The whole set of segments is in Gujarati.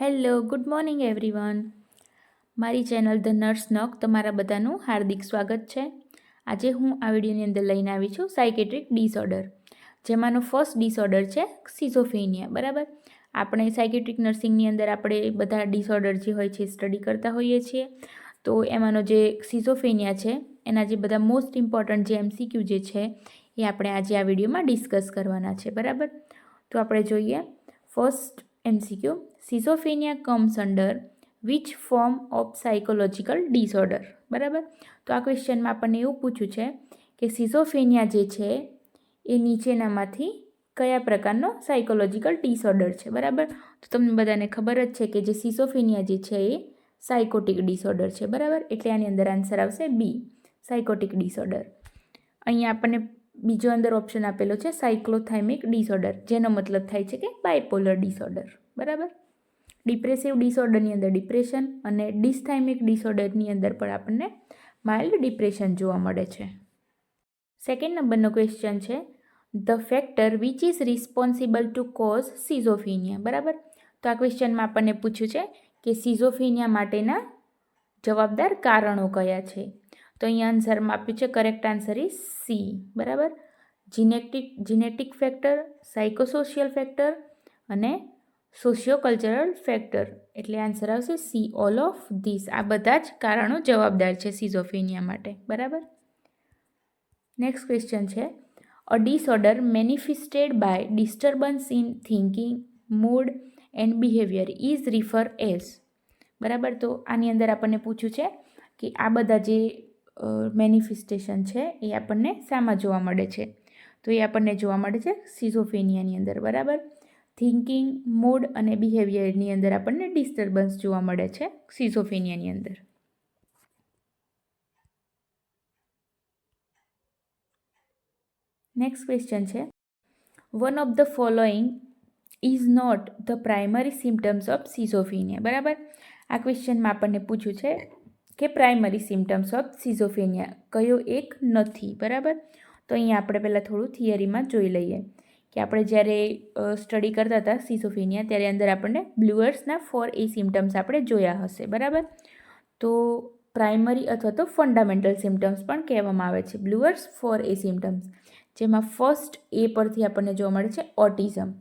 Hello good morning everyone. મારી ચેનલ ધ નર્સ નોક તમારા બધાનું હાર્દિક સ્વાગત છે. આજે હું આ વિડીયોની અંદર લઈને આવી છું સાયકેટ્રિક ડિસઓર્ડર, જેમાંનો ફર્સ્ટ ડિસઓર્ડર છે સિઝોફ્રેનિયા. બરાબર, આપણે સાયકેટ્રિક નર્સિંગની અંદર આપણે બધા ડિસઓર્ડર જે હોય છે સ્ટડી કરતા હોઈએ છીએ. તો એમાંનો જે સિઝોફ્રેનિયા છે એના જે બધા મોસ્ટ ઇમ્પોર્ટન્ટ જે MCQ જે છે એ આપણે આજે આ વિડીયોમાં ડિસ્કસ કરવાના છે. બરાબર, તો આપણે જોઈએ first MCQ. Schizophrenia comes under which form of psychological disorder. બરાબર, તો આ ક્વેશ્ચનમાં આપણને એવું પૂછ્યું છે કે સિઝોફ્રેનિયા જે છે એ નીચેનામાંથી કયા પ્રકારનો સાયકોલોજીકલ ડિસઓર્ડર છે. બરાબર, તો તમને બધાને ખબર જ છે કે જે સિઝોફ્રેનિયા જે છે એ સાયકોટિક ડિસઓર્ડર છે. બરાબર, એટલે આની અંદર આન્સર આવશે બી, સાયકોટિક ડિસઓર્ડર. અહીંયા આપણને બીજો અંદર ઓપ્શન આપેલો છે સાયક્લોથાઇમિક ડિસઓર્ડર, જેનો મતલબ થાય છે કે બાયપોલર ડિસઓર્ડર. બરાબર, ડિપ્રેસિવ ડિસઓર્ડરની અંદર ડિપ્રેશન અને ડિસથાઇમિક ડિસઓર્ડરની અંદર પણ આપણને માઇલ્ડ ડિપ્રેશન જોવા મળે છે. સેકન્ડ નંબરનો ક્વેશ્ચન છે the factor which is responsible to cause schizophrenia. બરાબર, તો આ ક્વેશ્ચનમાં આપણને પૂછ્યું છે કે સિઝોફ્રેનિયા માટેના જવાબદાર કારણો કયા છે. તો અહીંયા આન્સરમાં આપ્યું છે કરેક્ટ આન્સર ઇઝ સી. બરાબર, જીનેટિક ફેક્ટર, સાયકોસોશિયલ ફેક્ટર અને સોશિયો કલ્ચરલ ફેક્ટર. એટલે આન્સર આવશે સી, ઓલ ઓફ ધીસ. આ બધા જ કારણો જવાબદાર છે સિઝોફ્રેનિયા માટે. બરાબર, નેક્સ્ટ ક્વેશ્ચન છે a disorder manifested by disturbance in thinking, mood and behaviour is refer as. બરાબર, તો આની અંદર આપણને પૂછ્યું છે કે આ બધા જે મેનિફેસ્ટેશન છે એ આપણને શામાં જોવા મળે છે. તો એ આપણને જોવા મળે છે સિઝોફ્રેનિયાની અંદર. બરાબર, થિંકિંગ, મૂડ અને બિહેવિયરની અંદર આપણને ડિસ્ટર્બન્સ જોવા મળે છે સિઝોફ્રેનિયાની અંદર. નેક્સ્ટ ક્વેશ્ચન છે one of the following is not the primary symptoms of schizophrenia. બરાબર, આ ક્વેશ્ચનમાં આપણને પૂછ્યું છે કે પ્રાઇમરી સિમ્ટમ્સ ઓફ સિઝોફ્રેનિયા કયો એક નથી. બરાબર, તો અહીંયા આપણે પહેલાં થોડું થિયરીમાં જોઈ લઈએ કે આપણે જ્યારે સ્ટડી કરતા હતા સિઝોફ્રેનિયા ત્યારે અંદર આપણને બ્લુઅર્સના 4A સિમ્ટમ્સ આપણે જોયા હશે. બરાબર, તો પ્રાઇમરી અથવા તો ફંડામેન્ટલ સિમ્ટમ્સ પણ કહેવામાં આવે છે બ્લુઅર્સ 4A સિમ્ટમ્સ, જેમાં ફર્સ્ટ એ પરથી આપણને જોવા મળે છે ઓટિઝમ.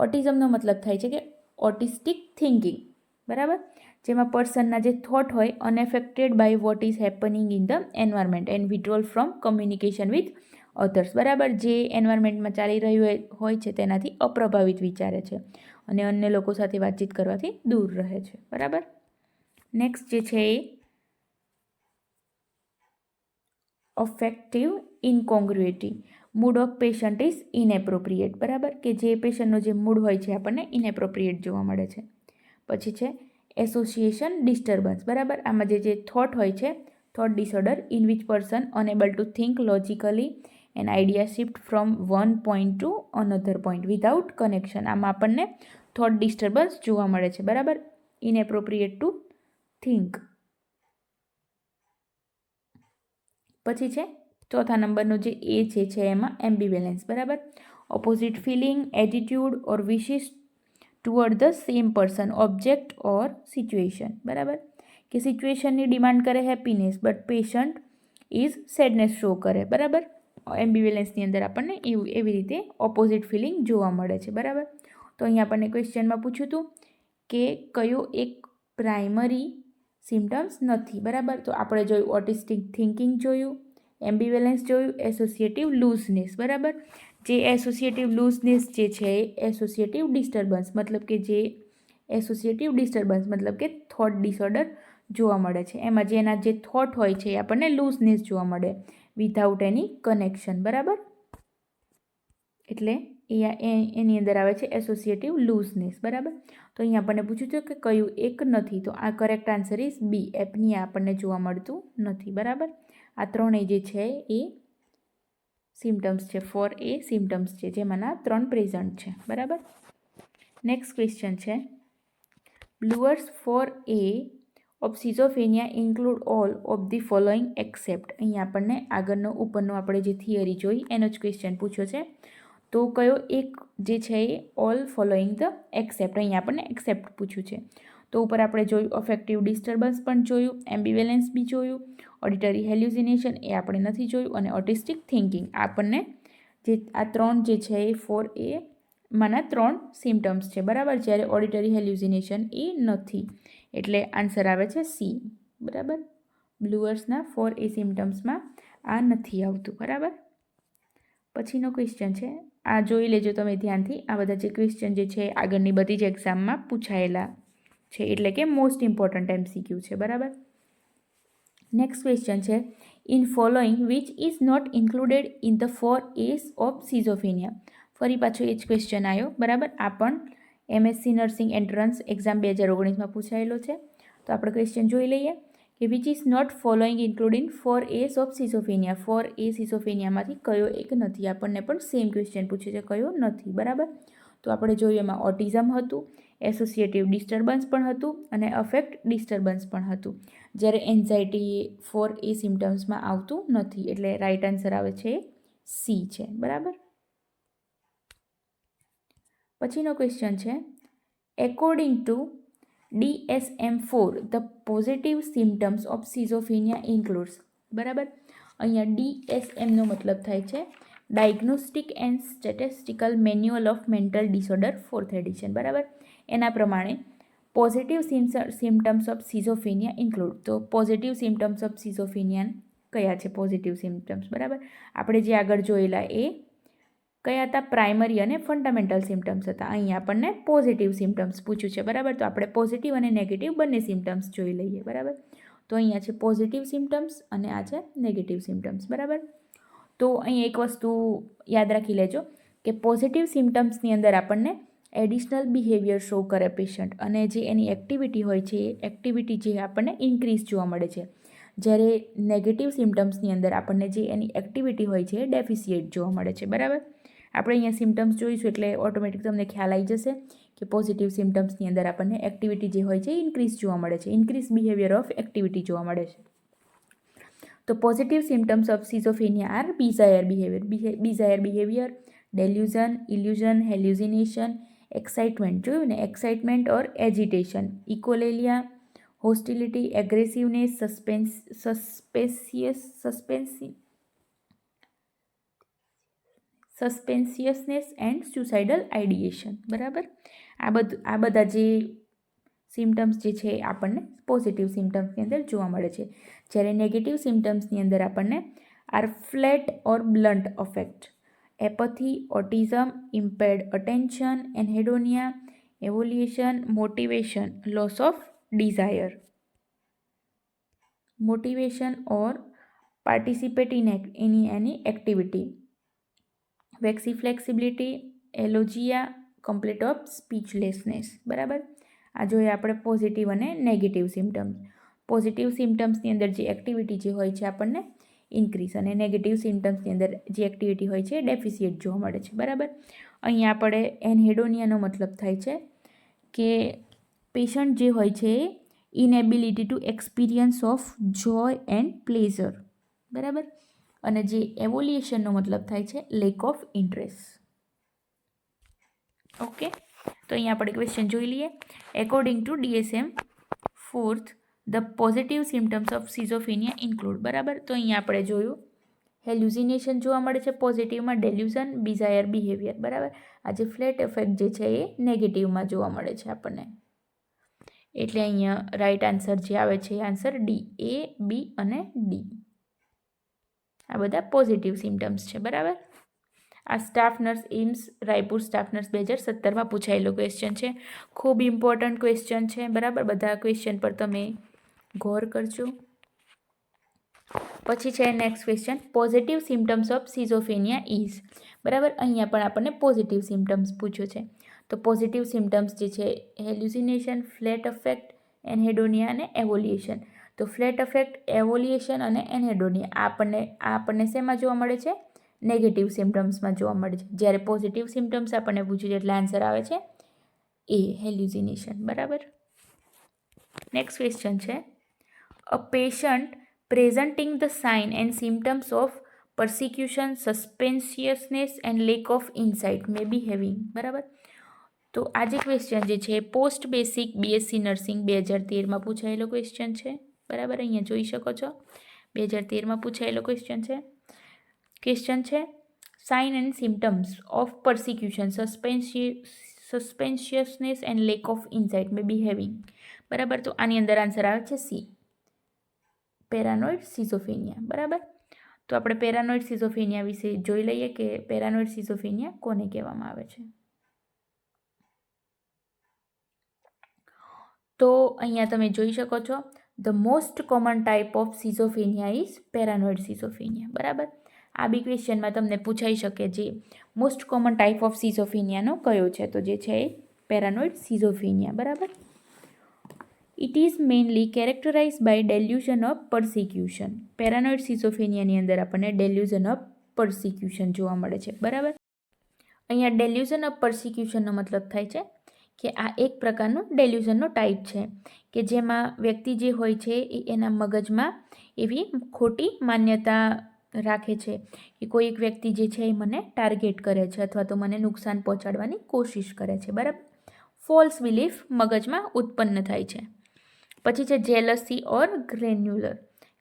ઓટિઝમનો મતલબ થાય છે કે ઓટિસ્ટિક થિંકિંગ. બરાબર, જેમાં પર્સનના જે થોટ હોય unaffected by what is happening in the environment and withdrawal from communication with others. બરાબર, જે એન્વાયરમેન્ટમાં ચાલી રહ્યું હોય છે તેનાથી અપ્રભાવિત વિચારે છે અને અન્ય લોકો સાથે વાતચીત કરવાથી દૂર રહે છે. બરાબર, નેક્સ્ટ જે છે એ affective incongruity. Mood of patient is inappropriate. બરાબર, કે જે પેશન્ટનો જે મૂડ હોય છે આપણને ઇનએપ્રોપ્રિએટ જોવા મળે છે. પછી છે એસોસિએશન ડિસ્ટર્બન્સ. બરાબર, આમાં જે થોટ હોય છે thought disorder in which person enable two think logically and idea shift from one point to another point without connection. આમાં આપણને થોટ ડિસ્ટર્બન્સ જોવા મળે છે. બરાબર, ઇનએપ્રોપ્રિએટ ટુ થિંક. પછી છે ચોથા નંબરનો જે એ છે એમાં એમ્બિવેલેન્સ. બરાબર, opposite feeling, attitude or wishes toward the same person, object or situation. બરાબર, કે સિચ્યુએશનની ડિમાન્ડ કરે happiness but patient is sadness show કરે. બરાબર, એમ્બિવેલેન્સની અંદર આપણને એવી રીતે ઓપોઝિટ ફિલિંગ જોવા મળે છે. બરાબર, તો અહીંયા આપણને ક્વેશ્ચનમાં પૂછ્યું હતું કે કયો એક પ્રાઇમરી સિમ્ટમ્સ નથી. બરાબર, તો આપણે જોયું ઓટિસ્ટિક થિંકિંગ જોયું, એમ્બિવેલેન્સ જોયું, એસોસિએટિવ લૂઝનેસ. બરાબર, જે એસોસિએટિવ લૂઝનેસ જે છે એસોસિએટિવ ડિસ્ટર્બન્સ મતલબ કે થોટ ડિસઓર્ડર જોવા મળે છે. એમાં જેના જે થોટ હોય છે એ આપણને લૂઝનેસ જોવા મળે વિધાઉટ એની કનેક્શન. બરાબર, એટલે એની અંદર આવે છે એસોસિએટિવ લૂઝનેસ. બરાબર, તો અહીંયા આપણને પૂછ્યું છે કે કયું એક નથી, તો આ correct answer is B, apnoea આપણને જોવા મળતું નથી. બરાબર, આ ત્રણેય જે છે એ સિમ્ટમ્સ છે, 4A સિમ્ટમ્સ છે, જેમાંના 3 પ્રેઝન્ટ છે. બરાબર, નેક્સ્ટ ક્વેશ્ચન છે Bleuler's 4A of schizophrenia include all of the following except. અહીંયા આપણને આગળનો ઉપરનો આપણે જે થિયરી જોઈ એનો જ ક્વેશ્ચન પૂછ્યો છે. તો કયો એક જે છે એ ઓલ ફોલોઈંગ ધ એક્સેપ્ટ, અહીંયા આપણને એક્સેપ્ટ પૂછ્યું છે. તો ઉપર આપણે જોયું અફેક્ટિવ ડિસ્ટર્બન્સ પણ જોયું, એમ્બિવેલેન્સ બી જોયું, ઓડિટરી હેલ્યુસિનેશન એ આપણે નથી જોયું, અને ઓટિસ્ટિક થિંકિંગ આપણને જે આ ત્રણ જે છે એ 4A માના 3 સિમ્ટમ્સ છે, બરાબર. જ્યારે ઓડિટરી હેલ્યુસિનેશન એ નથી, એટલે આન્સર આવે છે સી, બરાબર. બ્લુઅર્સના 4A સિમ્ટમ્સમાં આ નથી આવતું, બરાબર. પછીનો ક્વેશ્ચન છે, આ જોઈ લેજો તમે ધ્યાનથી. આ બધા જે ક્વેશ્ચન જે છે આગળની બધી જ એક્ઝામમાં પૂછાયેલા છે, એટલે કે મોસ્ટ ઇમ્પોર્ટન્ટ MCQ છે, બરાબર. નેક્સ્ટ ક્વેશ્ચન છે, in following which is not included in the 4A's of schizophrenia. ફરી પાછો એ જ ક્વેશ્ચન આવ્યો, બરાબર. આ પણ MSc નર્સિંગ એન્ટ્રન્સ એક્ઝામ 2019માં પૂછાયેલો છે. તો આપણે ક્વેશ્ચન જોઈ લઈએ કે which is not following including 4A's of schizophrenia. 4A સિઝોફેનિયામાંથી કયો એક નથી. આપણને પણ સેમ ક્વેશ્ચન પૂછે છે, કયો નથી, બરાબર. તો આપણે જોયું એમાં ઓટિઝમ હતું, એસોસિએટિવ ડિસ્ટર્બન્સ પણ હતું, અને અફેક્ટ ડિસ્ટર્બન્સ પણ હતું. જ્યારે એન્ઝાઇટી 4A સિમ્ટમ્સમાં આવતું નથી, એટલે રાઇટ આન્સર આવે છે સી છે, બરાબર. પછીનો ક્વેશ્ચન છે, according to DSM-4 the positive symptoms of schizophrenia includes, બરાબર. અહીંયા DSMનો મતલબ થાય છે diagnostic and statistical manual of mental disorder 4th edition, બરાબર. એના પ્રમાણે positive symptoms of schizophrenia include. તો પોઝિટિવ સિમ્ટમ્સ ઓફ સિઝોફેનિયા કયા છે? પોઝિટિવ સિમ્ટમ્સ, બરાબર. આપણે જે આગળ જોયેલા એ કયા હતા? પ્રાઇમરી અને ફંડામેન્ટલ સિમ્ટમ્સ હતા. અહીંયા આપણને પોઝિટિવ સિમ્ટમ્સ પૂછ્યું છે, બરાબર. તો આપણે પોઝિટિવ અને નેગેટિવ બંને સિમ્ટમ્સ જોઈ લઈએ, બરાબર. તો અહીંયા છે પોઝિટિવ સિમ્ટમ્સ અને આ છે નેગેટિવ સિમ્ટમ્સ, બરાબર. તો અહીં એક વસ્તુ યાદ રાખી લેજો કે પોઝિટિવ સિમ્ટમ્સની અંદર આપણને એડિશનલ બિહેવિયર શો કરે પેશન્ટ, અને જે એની એક્ટિવિટી હોય છે એ એક્ટિવિટી જે આપણને ઇન્ક્રીઝ જોવા મળે છે. જ્યારે નેગેટિવ સિમ્ટમ્સની અંદર આપણને જે એની એક્ટિવિટી હોય છે એ ડેફિસિએટ જોવા મળે છે, બરાબર. આપણે અહીંયા સિમ્ટમ્સ જોઈશું એટલે ઓટોમેટિક તમને ખ્યાલ આવી જશે કે પોઝિટિવ સિમ્ટમ્સની અંદર આપણને એક્ટિવિટી જે હોય છે એ ઇન્ક્રીઝ જોવા મળે છે, ઇન્ક્રીઝ બિહેવિયર ઓફ એક્ટિવિટી જોવા મળે છે. તો positive symptoms of schizophrenia are bizarre behaviour, delusion, illusion, hallucination, excitement, જોયું ને, excitement or agitation, echolalia, hostility, aggressiveness, suspiciousness and suicidal ideation, બરાબર. આ બધા જે સિમ્ટમ્સ જે છે આપણને પોઝિટિવ સિમ્ટમ્સની અંદર જોવા મળે છે. જ્યારે નેગેટિવ સિમ્ટમ્સની અંદર આપણને are flat or blunt affect, apathy, autism, impaired attention, anhedonia, avolition, motivation, loss of desire, motivation or participate in any activity, waxy alogia, complete of speechlessness, બરાબર. આ જોઈએ આપણે પોઝિટિવ અને નેગેટિવ સિમ્ટમ્સ. પોઝિટિવ સિમ્ટમ્સની અંદર જે એક્ટિવિટી જે હોય છે આપણને ઇન્ક્રીઝ, અને નેગેટિવ સિમ્ટમ્સની અંદર જે એક્ટિવિટી હોય છે એ ડેફિસિએટ જોવા મળે છે, બરાબર. અહીંયા આપણે એનહેડોનિયાનો મતલબ થાય છે કે પેશન્ટ જે હોય છે એ inability to experience of joy and pleasure, બરાબર. અને જે એવોલ્યુશનનો મતલબ થાય છે લેક ઓફ ઇન્ટરેસ્ટ. ઓકે, તો અહીંયા આપણે ક્વેશ્ચન જોઈ લઈએ. According to DSM-4 the positive symptoms of schizophrenia include, બરાબર. તો અહીંયા આપણે જોયું હેલ્યુસિનેશન જોવા મળે છે પોઝિટિવમાં, ડેલ્યુઝન, બીઝાયર બિહેવિયર, બરાબર. આ જે ફ્લેટ ઇફેક્ટ જે છે એ નેગેટિવમાં જોવા મળે છે આપણને. એટલે અહીંયા રાઈટ આન્સર જે આવે છે એ આન્સર ડી, A, B અને D. આ બધા પોઝિટિવ સિમ્ટમ્સ છે, બરાબર. આ staff nurse AIIMS Raipur staff nurse 2017માં પૂછાયેલો ક્વેશ્ચન છે. ખૂબ ઇમ્પોર્ટન્ટ ક્વેશ્ચન છે, બરાબર. બધા ક્વેશ્ચન પર તમે ગૌર કરજો. પછી છે next question, positive symptoms of schizophrenia is, બરાબર. અહીંયા પણ આપણને પોઝિટિવ સિમ્ટમ્સ પૂછ્યો છે. તો પોઝિટિવ સિમ્ટમ્સ જે છે હેલ્યુસિનેશન, ફ્લેટ અફેક્ટ, એનહેડોનિયા અને એવોલ્યુશન. તો ફ્લેટ અફેક્ટ, એવોલ્યુશન અને એનહેડોનિયા આપણને શેમાં જોવા મળે છે? નેગેટિવ સિમ્ટમ્સમાં જોવા મળે છે. જ્યારે પોઝિટિવ સિમ્ટમ્સ આપણને પૂછ્યું છે એટલે આન્સર આવે છે એ, હેલ્યુસિનેશન, બરાબર. નેક્સ્ટ ક્વેશ્ચન છે, a patient presenting the sign and symptoms of persecution, suspiciousness and lack of insight may be having. બરાબર. તો આ જે ક્વેશ્ચન જે છે પોસ્ટ બેસિક બીએસસી નર્સિંગ 2013માં પૂછાયેલો ક્વેશ્ચન છે. બરાબર, અહીંયા જોઈ શકો છો 2013માં પૂછાયેલો ક્વેશ્ચન છે. Sign and symptoms of persecution, suspiciousness and lack of insight may be having. બરાબર, તો આની અંદર આન્સર આવે છે સી, પેરાનોઇડ સિઝોફેનિયા. બરાબર, તો આપણે પેરાનોઇડ સિઝોફેનિયા વિશે જોઈ લઈએ કે પેરાનોઇડ સિઝોફેનિયા કોને કહેવામાં આવે છે. તો અહીંયા તમે જોઈ શકો છો the most common type of schizophrenia is paranoid schizophrenia. બરાબર, આ બી ક્વેશ્ચનમાં તમને પૂછાઈ શકે જે મોસ્ટ કોમન ટાઈપ ઓફ સિઝોફેનિયાનો કયો છે, તો જે છે એ પેરાનોઇડ સિઝોફેનિયા. બરાબર, it is mainly characterize by delusion of persecution. Paranoid સિઝોફેનિયાની અંદર આપણને ડેલ્યુઝન ઓફ પરસિક્યુશન જોવા મળે છે. બરાબર, અહીંયા ડેલ્યુઝન ઓફ પરસિક્યુશનનો મતલબ થાય છે કે આ એક પ્રકારનું ડેલ્યુઝનનો ટાઈપ છે કે જેમાં વ્યક્તિ જે હોય છે એ એના મગજમાં એવી ખોટી માન્યતા રાખે છે કે કોઈ એક વ્યક્તિ જે છે એ મને ટાર્ગેટ કરે છે અથવા તો મને નુકસાન પહોંચાડવાની કોશિશ કરે છે. બરાબર, ફોલ્સ બિલીફ મગજમાં ઉત્પન્ન થાય છે. પછી છે જેલસી ઓર ગ્રેન્યુલર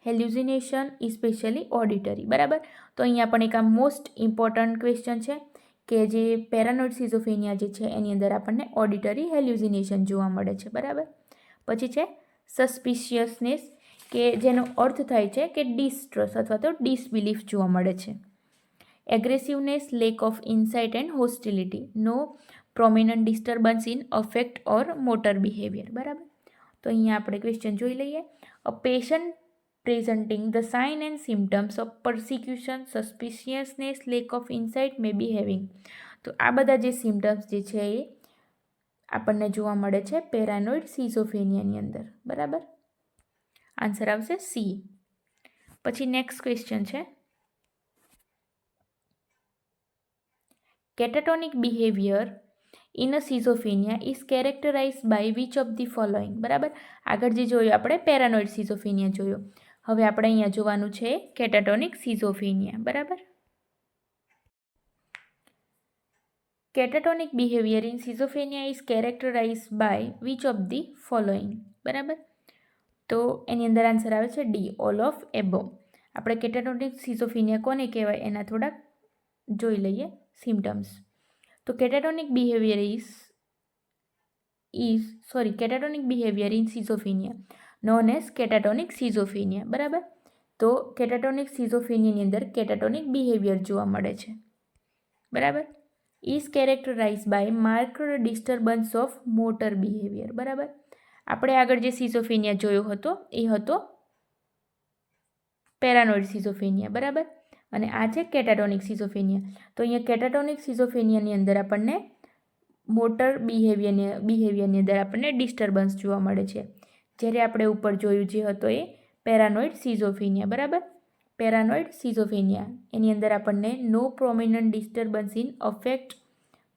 હેલ્યુસિનેશન ઇસ્પેશિયલી ઓડિટરી. બરાબર, તો અહીંયા પણ એક આ મોસ્ટ ઇમ્પોર્ટન્ટ ક્વેશ્ચન છે કે જે પેરાનોઇડ સિઝોફેનિયા જે છે એની અંદર આપણને ઓડિટરી હેલ્યુસિનેશન જોવા મળે છે. બરાબર, પછી છે સસ્પિશિયસનેસ કે જેનો અર્થ થાય છે કે ડિસ્ટ્રસ્ટ અથવા તો ડિસબિલીફ જોવા મળે છે. Aggressiveness, lack of insight and hostility, no prominent disturbance in affect or motor behaviour. બરાબર, તો અહીંયા આપણે ક્વેશ્ચન જોઈ લઈએ. A patient presenting the sign and symptoms of persecution, suspiciousness, lack of insight may be having. તો આ બધા જે સિમ્ટમ્સ જે છે એ આપણને જોવા મળે છે પેરાનોઇડ સિઝોફેનિયાની અંદર. બરાબર, આન્સર આવશે સી. પછી નેક્સ્ટ ક્વેશ્ચન છે catatonic behaviour in a schizophrenia is characterize by which of the following. બરાબર, આગળ જે જોયું આપણે પેરાનોઇડ સિઝોફેનિયા જોયો, હવે આપણે અહીંયા જોવાનું છે કેટાટોનિક સિઝોફેનિયા. બરાબર, catatonic behaviour in schizophrenia is characterize by which of the following. બરાબર, તો એની અંદર આન્સર આવે છે ડી, ઓલ ઓફ એબો. આપણે કેટાટોનિક સિઝોફેનિયા કોને કહેવાય એના થોડાક જોઈ લઈએ સિમ્ટમ્સ. તો catatonic behaviour catatonic behaviour in schizophrenia known as catatonic schizophrenia. બરાબર, તો કેટાટોનિક સિઝોફેનિયાની અંદર કેટાટોનિક બિહેવિયર જોવા મળે છે. બરાબર, is characterize by marked disturbance of motor behaviour. બરાબર, આપણે આગળ જે સિઝોફેનિયા જોયો હતો એ હતો પેરાનોઇડ સિઝોફેનિયા. બરાબર, અને આ છે કેટાટોનિક સિઝોફેનિયા. તો અહીંયા કેટાટોનિક સિઝોફેનિયાની અંદર આપણને મોટર બિહેવિયરની અંદર આપણને ડિસ્ટર્બન્સ જોવા મળે છે. જ્યારે આપણે ઉપર જોયું જે હતો એ પેરાનોઇડ સિઝોફેનિયા. બરાબર, પેરાનોઇડ સિઝોફેનિયા એની અંદર આપણને no prominent disturbance in affect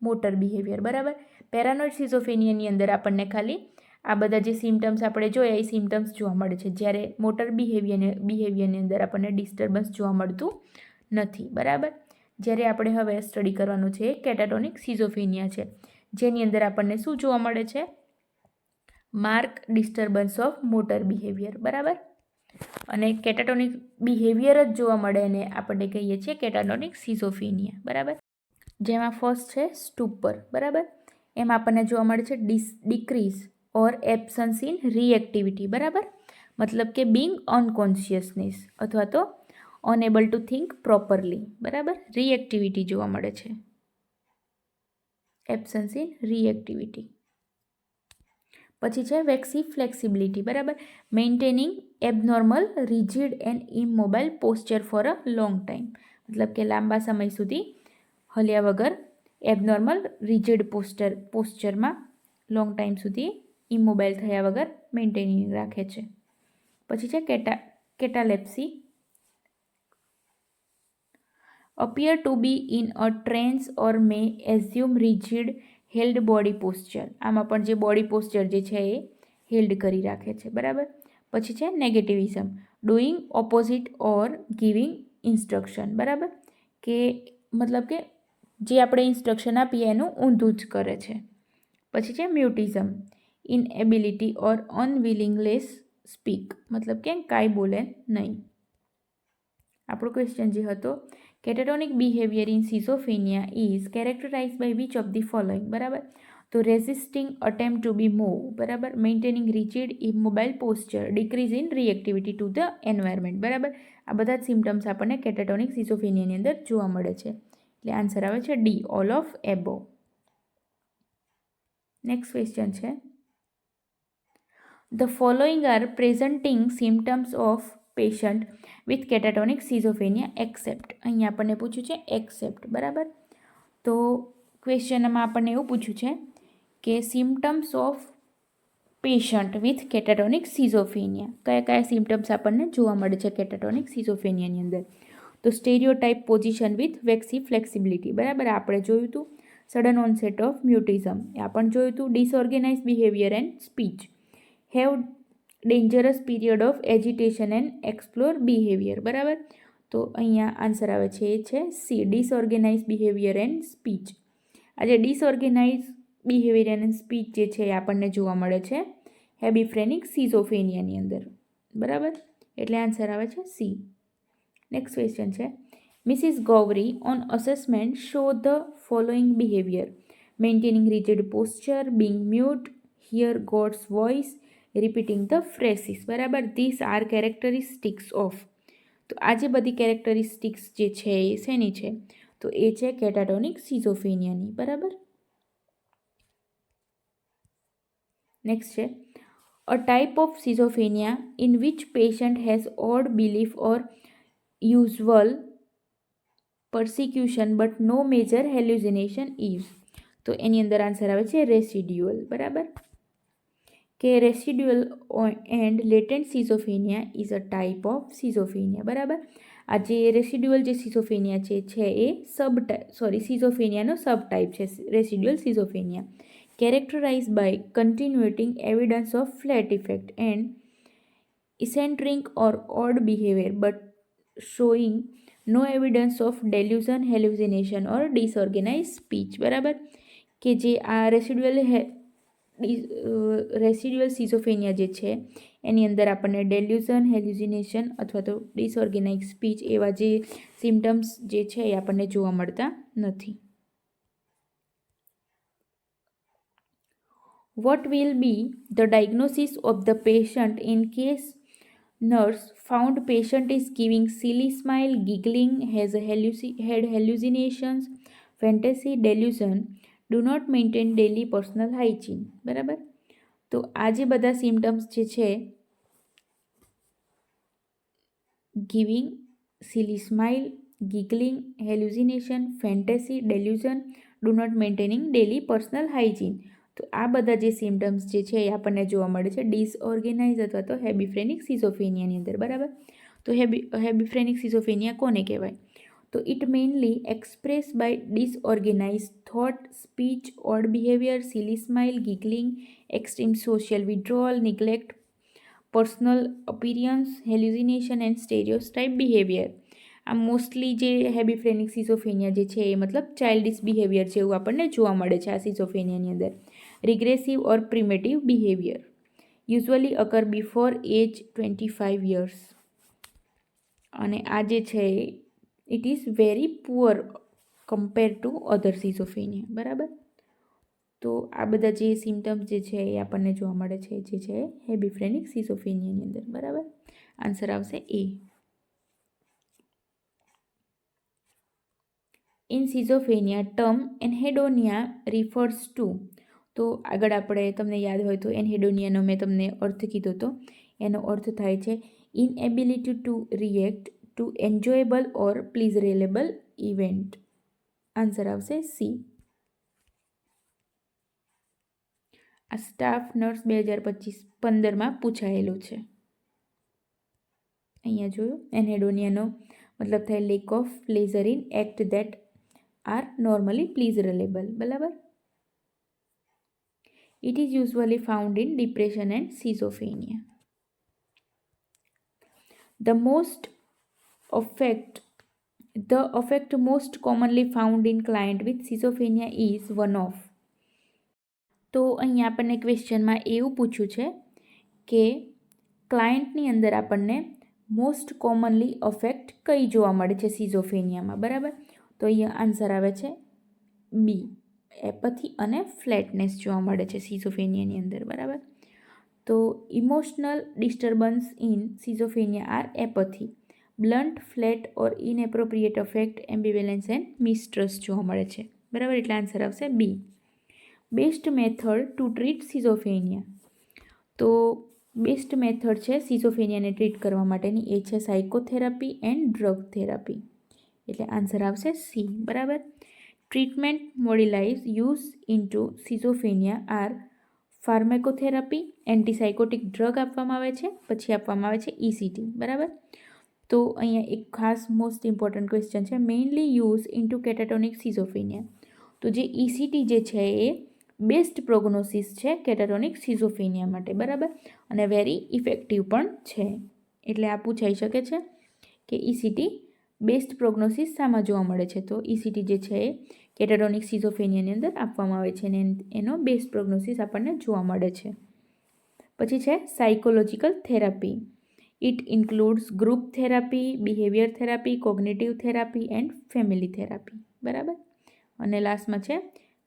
motor behaviour. બરાબર, પેરાનોઇડ સિઝોફેનિયાની અંદર આપણને ખાલી આ બધા જે સિમ્ટમ્સ આપણે જોયા એ સિમ્ટમ્સ જોવા મળે છે, જ્યારે મોટર બિહેવિયરની અંદર આપણને ડિસ્ટર્બન્સ જોવા મળતું નથી. બરાબર, જ્યારે આપણે હવે સ્ટડી કરવાનું છે કેટાટોનિક સિઝોફેનિયા છે, જેની અંદર આપણને શું જોવા મળે છે? Mark disturbance of motor behaviour. બરાબર, અને કેટાટોનિક બિહેવિયર જ જોવા મળે અને આપણને કહીએ છીએ કેટાટોનિક સિઝોફેનિયા. બરાબર, જેમાં ફર્સ્ટ છે સ્ટુપર. બરાબર, એમાં આપણને જોવા મળે છે decrease or absence in reactivity. બરાબર, મતલબ કે બિંગ અનકોન્શિયસનેસ અથવા તો અનએબલ ટુ થિંક પ્રોપરલી. બરાબર, રિએક્ટિવિટી જોવા મળે છે, એબ્સન્સ ઇન રિએક્ટિવિટી. પછી છે વેક્સી ફ્લેક્સિબિલિટી. બરાબર, maintaining abnormal rigid and immobile posture for a long time. મતલબ કે લાંબા સમય સુધી હલ્યા વગર એબનોર્મલ રિજિડ પોસ્ચરમાં લોંગ ટાઈમ સુધી ઇમોબાઇલ થયા વગર મેન્ટેનિંગ રાખે છે. પછી છે કેટાલેપ્સી. appear to be in a trance or may assume rigid held body posture. આમાં પણ જે બોડી પોસ્ચર જે છે એ હેલ્ડ કરી રાખે છે. બરાબર, પછી છે નેગેટિવિઝમ, ડુઈંગ ઓપોઝિટ ઓર ગિવિંગ ઇન્સ્ટ્રક્શન, બરાબર, કે મતલબ કે જે આપણે ઇન્સ્ટ્રક્શન આપીએ એનું ઊંધું જ કરે છે. પછી છે મ્યુટિઝમ, ઇનએબિલિટી ઓર અનવિલિંગલેસ સ્પીક, મતલબ કે કાંઈ બોલે નહીં. આપણો ક્વેશ્ચન જે હતો, catatonic behaviour in schizophrenia is characterize by which of the following, બરાબર. તો resisting attempt to be move, બરાબર, maintaining rigid immobile posture, decrease in reactivity to the environment, બરાબર. આ બધા જ સિમ્ટમ્સ આપણને કેટેટોનિક સિઝોફેનિયાની અંદર જોવા મળે છે. એટલે આન્સર આવે છે D, all of above. Next question છે, the following are presenting symptoms of patient with catatonic schizophrenia except. અહીંયા આપણને પૂછ્યું છે એક્સેપ્ટ, બરાબર. તો ક્વેશ્ચનમાં આપણને એવું પૂછ્યું છે કે symptoms of patient with catatonic સિઝોફેનિયા, કયા કયા સિમ્ટમ્સ આપણને જોવા મળે છે કેટાટોનિક સિઝોફેનિયાની અંદર. તો stereotype position with waxy flexibility, બરાબર, આપણે જોયું હતું. સડન ઓનસેટ ઓફ મ્યુટિઝમ, એ આપણને જોયું હતું. Disorganize behaviour and speech, have dangerous period of agitation and explore behaviour, બરાબર. તો અહીંયા આન્સર આવે છે એ છે C, disorganize behaviour and speech. આજે ડિસઓર્ગેનાઇઝ બિહેવિયર એન્ડ સ્પીચ જે છે એ આપણને જોવા મળે છે હેબિફ્રેનિક સિઝોફેનિયાની અંદર, બરાબર. એટલે આન્સર આવે છે સી. નેક્સ્ટ ક્વેશ્ચન છે, Mrs Gauri on assessment show the following behaviour, maintaining rigid posture, being mute, hear God's voice, repeating the phrases, બરાબર. These are characteristics of. તો આ જે બધી કેરેક્ટરિસ્ટિક્સ જે છે એ શેની છે, તો એ છે કેટાટોનિક સિઝોફેનિયાની, બરાબર. નેક્સ્ટ છે, a type of schizophrenia in which patient has odd belief or usual persecution but no major hallucination is. તો એની અંદર આન્સર આવે છે રેસિડ્યુઅલ, બરાબર. કે residual and latent schizophrenia is a type of schizophrenia, બરાબર. આ જે રેસિડ્યુઅલ જે સિઝોફેનિયા છે એ સિઝોફેનિયાનો સબ ટાઈપ છે residual schizophrenia. Characterize by continuating evidence of flat effect and eccentric or odd behaviour but showing no evidence of delusion, hallucination or disorganize speech, બરાબર. કે જે આ રેસિડ્યુઅલ સિઝોફેનિયા જે છે એની અંદર આપણને ડેલ્યુઝન, હેલ્યુસિનેશન અથવા તો ડિસઓર્ગેનાઇઝ સ્પીચ એવા જે સિમ્ટમ્સ જે છે એ આપણને જોવા મળતા નથી. What will be the diagnosis of the patient in case nurse found patient is giving silly smile, giggling, had hallucinations, fantasy, delusion, do not maintain daily personal hygiene, બરાબર. તો આ જે બધા સિમ્ટમ્સ જે છે, giving, silly smile, giggling, hallucination, fantasy, delusion, do not maintaining daily personal hygiene, તો આ બધા જે સિમ્ટમ્સ જે છે એ આપણને જોવા મળે છે ડિસઓર્ગેનાઇઝ અથવા તો હેબિફ્રેનિક સિઝોફેનિયાની અંદર, બરાબર. તો હેબિફ્રેનિક સિઝોફેનિયા કોને કહેવાય, તો it mainly express by disorganize thought, speech, odd behaviour, silly smile, giggling, extreme social withdrawal, neglect personal appearance, hallucination and stereotype behaviour. આ મોસ્ટલી જે હેબિફ્રેનિક સિઝોફેનિયા જે છે એ મતલબ ચાઇલ્ડિશ બિહેવિયર જેવું આપણને જોવા મળે છે આ સિઝોફેનિયાની અંદર. Regressive or primitive behaviour usually occur before age 25 years. અને આ જે છે it is very poor compare to other schizophrenia, બરાબર. તો આ બધા જે સિમ્ટમ્સ જે છે એ આપણને જોવા મળે છે જે છે હેબિફ્રેનિક સિઝોફેનિયાની અંદર, બરાબર. આન્સર આવશે A. In schizophrenia term anhedonia refers to. તો આગળ આપણે તમને યાદ હોય તો એનહેડોનિયાનો મેં તમને અર્થ કીધો હતો. એનો અર્થ થાય છે inability to react to enjoyable or pleasurable event. Answer આવશે સી. આ સ્ટાફ નર્સ 2015માં પૂછાયેલું છે. અહીંયા જોયું, એનહેડોનિયાનો મતલબ થાય lack of pleasure in act that are normally pleasurable, બરાબર. It is usually found in depression and schizophrenia. The most affect The effect most commonly found in client with schizophrenia is one of. તો અહીં આપણને ક્વેશ્ચનમાં એવું પૂછ્યું છે કે ક્લાયન્ટની અંદર આપણને મોસ્ટ કોમનલી અફેક્ટ કઈ જોવા મળે છે સિઝોફેનિયામાં, બરાબર. તો અહીંયા આન્સર આવે છે બી, એપથી અને ફ્લેટનેસ જોવા મળે છે સિઝોફેનિયાની અંદર, બરાબર. તો emotional disturbance in schizophrenia are apathy, blunt, flat or inappropriate affect, ambivalence and mistrust જોવા મળે છે, બરાબર. એટલે આન્સર આવશે B. Best method to treat schizophrenia. તો બેસ્ટ મેથડ છે સિઝોફેનિયાને ટ્રીટ કરવા માટેની એ છે સાયકોથેરાપી એન્ડ ડ્રગ થેરાપી. એટલે આન્સર આવશે સી, બરાબર. Treatment modalities use into schizophrenia are pharmacotherapy, antipsychotic drug આપવામાં આવે છે, પછી આપવામાં આવે છે ECT, બરાબર. તો અહીંયા એક ખાસ મોસ્ટ ઇમ્પોર્ટન્ટ ક્વેશ્ચન છે, મેઇનલી યુઝ ઇન્ટુ કેટાટોનિક સિઝોફેનિયા. તો જે ECT જે છે એ બેસ્ટ પ્રોગ્નોસિસ છે કેટાટોનિક સિઝોફેનિયા માટે, બરાબર, અને વેરી ઇફેક્ટિવ પણ છે. એટલે આ પૂછાઈ શકે છે કે ECT બેસ્ટ પ્રોગ્નોસિસ શામાં જોવા મળે છે. તો ECT જે છે એ કેટાટોનિક સિઝોફેનિયાની અંદર આપવામાં આવે છે અને એનો બેસ્ટ પ્રોગ્નોસિસ આપણને જોવા મળે છે. પછી છે psychological therapy. It includes group therapy, behaviour therapy, cognitive therapy and family therapy, બરાબર. અને લાસ્ટમાં છે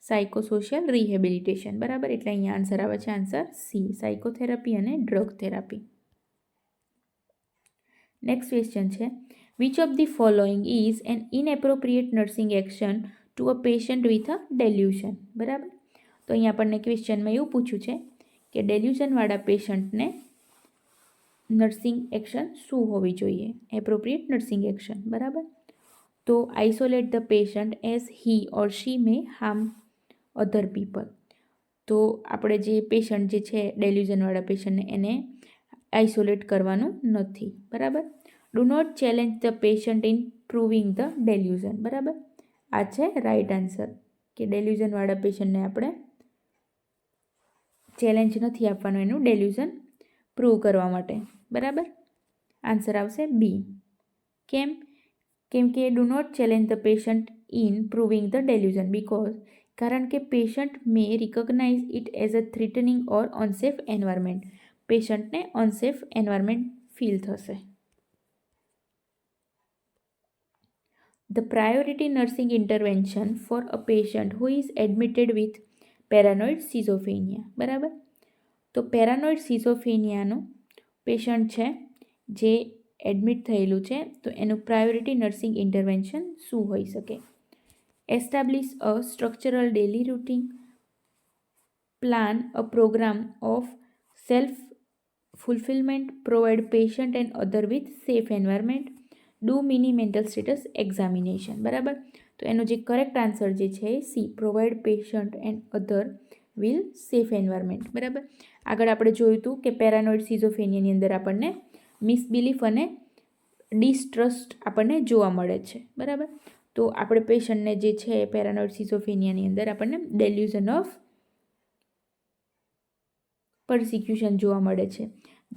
સાયકોસોશિયલ રિહેબિલિટેશન, બરાબર. એટલે અહીંયા આન્સર આવે છે આન્સર સી, સાયકોથેરાપી અને ડ્રગ થેરાપી. નેક્સ્ટ ક્વેશ્ચન છે, which of the following is an inappropriate nursing action to a patient with a delusion, બરાબર. તો અહીંયા આપણને ક્વેશ્ચનમાં એવું પૂછ્યું છે કે ડેલ્યુશનવાળા પેશન્ટને નર્સિંગ એક્શન શું હોવી જોઈએ, એપ્રોપ્રિએટ નર્સિંગ એક્શન, બરાબર. તો isolate the patient as he or she may harm other people. તો આપણે જે પેશન્ટ જે છે ડેલ્યુઝનવાળા પેશન્ટને એને આઇસોલેટ કરવાનું નથી, બરાબર. Do not challenge the patient in proving the delusion, બરાબર. આ છે રાઇટ આન્સર કે ડેલ્યુઝનવાળા પેશન્ટને આપણે ચેલેન્જ નથી આપવાનું એનું ડેલ્યુઝન પ્રૂવ કરવા માટે, બરાબર. આન્સર આવશે બી. કેમ કે do not challenge the patient in proving the delusion because, કારણ કે patient may recognise it as a threatening or unsafe environment. પેશન્ટને અનસેફ એન્વાયરમેન્ટ ફીલ થશે. The priority nursing intervention for a patient who is admitted with paranoid schizophrenia, બરાબર. તો પેરાનોઇડ સિઝોફેનિયાનો પેશન્ટ છે જે એડમિટ થયેલું છે, તો એનું પ્રાયોરિટી નર્સિંગ ઇન્ટરવેન્શન શું હોઈ શકે. Establish a structural daily routine, plan a programme of self fulfillment, provide patient and other with safe environment, do mini mental status examination, બરાબર. તો એનો જે કરેક્ટ આન્સર જે છે C, provide patient and other will safe environment, બરાબર. આગળ આપણે જોયું હતું કે પેરાનોઇડ સિઝોફેનિયાની અંદર આપણને મિસબિલીફ અને ડિસ્ટ્રસ્ટ આપણને જોવા મળે છે, બરાબર. તો આપણે પેશન્ટને જે છે પેરાનોઇડ સિઝોફેનિયાની અંદર આપણને ડેલ્યુઝન ઓફ પરસિક્યુશન જોવા મળે છે,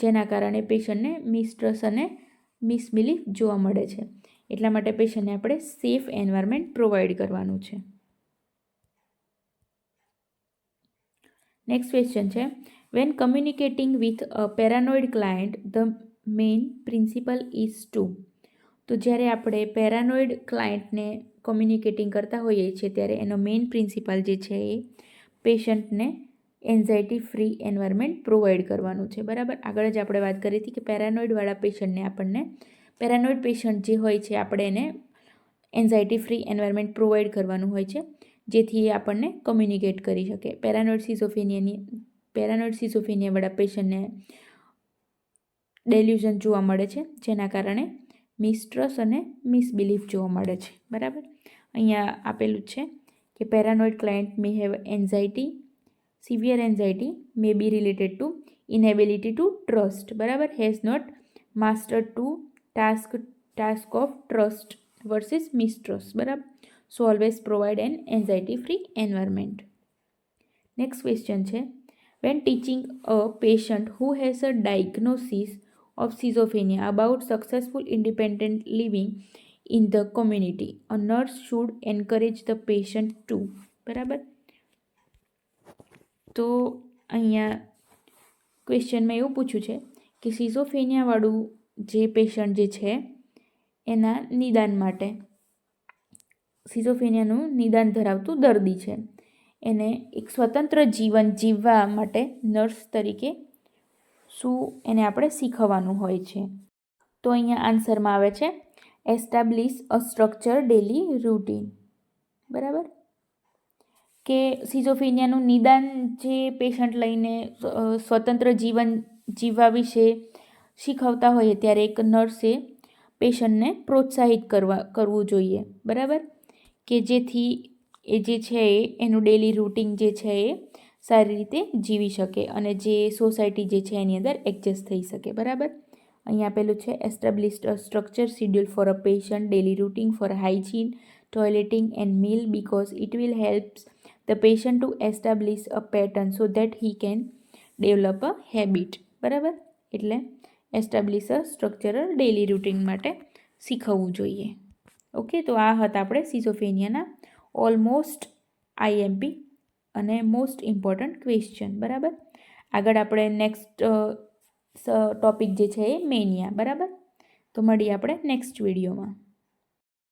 જેના કારણે પેશન્ટને મિસટ્રસ્ટ અને મિસબિલીફ જોવા મળે છે. એટલા માટે પેશન્ટને આપણે સેફ એન્વાયરમેન્ટ પ્રોવાઈડ કરવાનું છે. નેક્સ્ટ ક્વેશ્ચન છે, when communicating with a paranoid client the main principle is to. તો જ્યારે આપણે પેરાનોઇડ ક્લાયન્ટને કમ્યુનિકેટિંગ કરતા હોઈએ છીએ ત્યારે એનો મેઇન પ્રિન્સિપલ જે છે એ પેશન્ટને એન્ઝાયટી ફ્રી એન્વાયરમેન્ટ પ્રોવાઈડ કરવાનું છે, બરાબર. આગળ જ આપણે વાત કરી હતી કે પેરાનોઇડવાળા પેશન્ટને આપણને પેરાનોઇડ પેશન્ટ જે હોય છે આપણે એને એન્ઝાયટી ફ્રી એન્વાયરમેન્ટ પ્રોવાઈડ કરવાનું હોય છે, જેથી એ આપણને કમ્યુનિકેટ કરી શકે. પેરાનોઇડ સિઝોફેનિયાવાળા પેશન્ટને ડેલ્યુઝન જોવા મળે છે, જેના કારણે મિસટ્રસ્ટ અને મિસબિલીફ જોવા મળે છે, બરાબર. અહીંયા આપેલું છે કે paranoid client may have anxiety, severe anxiety may be related to inability to trust, બરાબર, has not mastered to task of trust versus mistrust, બરાબર. So always provide an anxiety free environment. Next question છે, when teaching a patient who has a diagnosis of schizophrenia about successful independent living in the community. A nurse should encourage the patient to. બરાબર. તો અહીંયા ક્વેશ્ચનમાં એવું પૂછ્યું છે કે સિઝોફેનિયાવાળું જે પેશન્ટ જે છે એના નિદાન માટે, સિઝોફેનિયાનું નિદાન ધરાવતું દર્દી છે, એને એક સ્વતંત્ર જીવન જીવવા માટે નર્સ તરીકે શું એને આપણે શીખવવાનું હોય છે. તો અહીંયા આન્સરમાં આવે છે એસ્ટાબ્લિશ અ સ્ટ્રક્ચર ડેલી રૂટીન. બરાબર. કે સિઝોફેનિયાનું નિદાન જે પેશન્ટ લઈને સ્વતંત્ર જીવન જીવવા વિશે શીખવતા હોઈએ ત્યારે એક નર્સે પેશન્ટને પ્રોત્સાહિત કરવું જોઈએ. બરાબર. કે જેથી એ જે છે એનું ડેલી રૂટીન જે છે એ સારી રીતે જીવી શકે અને જે સોસાયટી જે છે એની અંદર એડજસ્ટ થઈ શકે. બરાબર. અહીંયા આપેલું છે established a structure schedule for a patient daily routine for hygiene, toileting and meal because it will helps the patient to establish a pattern so that he can develop a habit. બરાબર. એટલે establish a structural daily routine માટે શીખવવું જોઈએ. ઓકે, તો આ હતા આપણે સિઝોફેનિયાના ઓલમોસ્ટ આઈએમપી અને મોસ્ટ ઇમ્પોર્ટન્ટ ક્વેશ્ચન. બરાબર. આગળ આપણે નેક્સ્ટ ટોપિક જે છે એ મેનિયા. બરાબર. તો મળીએ આપણે નેક્સ્ટ વિડીયોમાં.